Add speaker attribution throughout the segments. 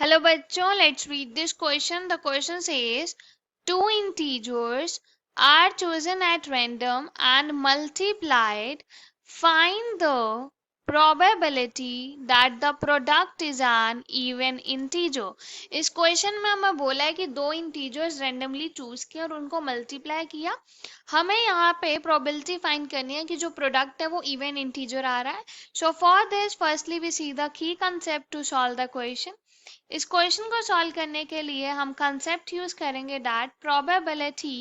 Speaker 1: Hello बच्चों, let's read this question. The question says two integers are chosen at random and multiplied. Find the probability that the product is an even integer. इस question में हमें बोला है कि दो integers randomly choose किया और उनको मल्टीप्लाई किया. हमें यहाँ पे प्रोबेबिलिटी फाइंड करनी है कि जो प्रोडक्ट है वो इवन इंटीजर आ रहा है. So for this firstly we see the key concept to solve the question. इस क्वेश्चन को सॉल्व करने के लिए हम कंसेप्ट यूज करेंगे that probability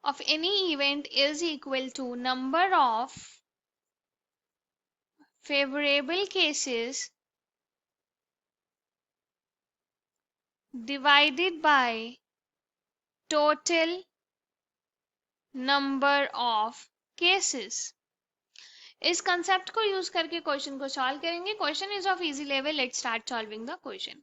Speaker 1: of any event is equal to number of favorable cases divided by total number of cases. इस concept को use करके क्वेश्चन को सॉल्व करेंगे. Question is of easy level. Let's start solving the question.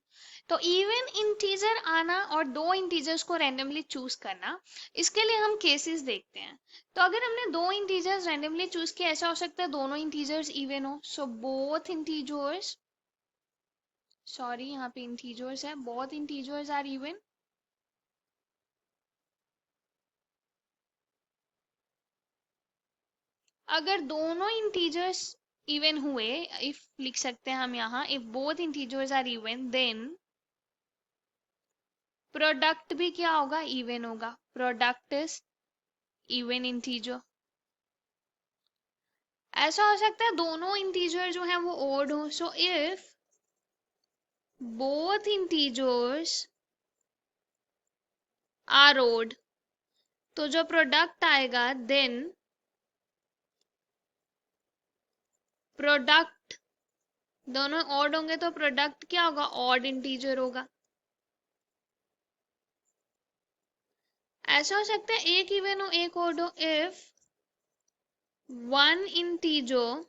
Speaker 1: तो even integer आना और दो integers को रैंडमली चूज करना, इसके लिए हम केसेस देखते हैं. तो अगर हमने दो इंटीजर्स रैंडमली चूज किया, ऐसा हो सकता है दोनों इंटीजर्स इवन हो. सो बोथ इंटीजर्स, सॉरी यहाँ पे इंटीजर्स है, बोथ इंटीजर्स आर इवन. अगर दोनों इंटीजर्स इवन हुए, इफ लिख सकते हैं हम यहाँ, if both integers are even then product भी क्या होगा, इवन होगा. Product is even integer. ऐसा हो सकता है दोनों इंटीजर जो है वो ओड हो. So if both integers are odd, तो जो प्रोडक्ट आएगा देन प्रोडक्ट, दोनों ऑड होंगे तो प्रोडक्ट क्या होगा, ऑड इंटीजर होगा. ऐसा हो सकता है एक इवन हो एक ऑड हो. If one integer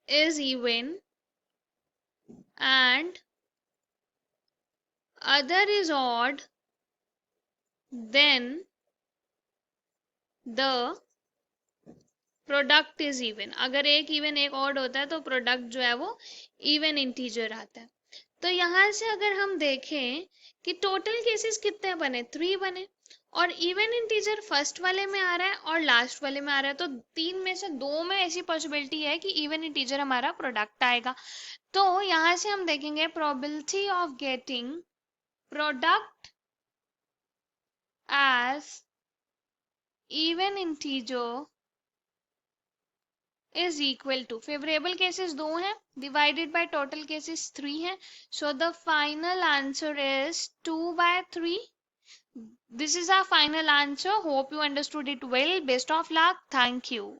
Speaker 1: is even and other is odd, then the product is even. अगर एक इवन एक ऑड होता है तो प्रोडक्ट जो है वो इवन इंटीजर आता है. तो यहां से अगर हम देखें कि टोटल केसेस कितने बने, 3 बने, और इवन इंटीजर फर्स्ट वाले में आ रहा है और लास्ट वाले में आ रहा है. तो 3 में से 2 में ऐसी पॉसिबिलिटी है कि इवन इंटीजर हमारा प्रोडक्ट आएगा. तो यहां से हम देखेंगे probability of getting product as even integer is equal to, favourable cases 2 हैं डिवाइडेड बाय टोटल केसेस 3 हैं. So the final answer is 2/3. This is our final answer. Hope you understood it well. Best of luck. Thank you.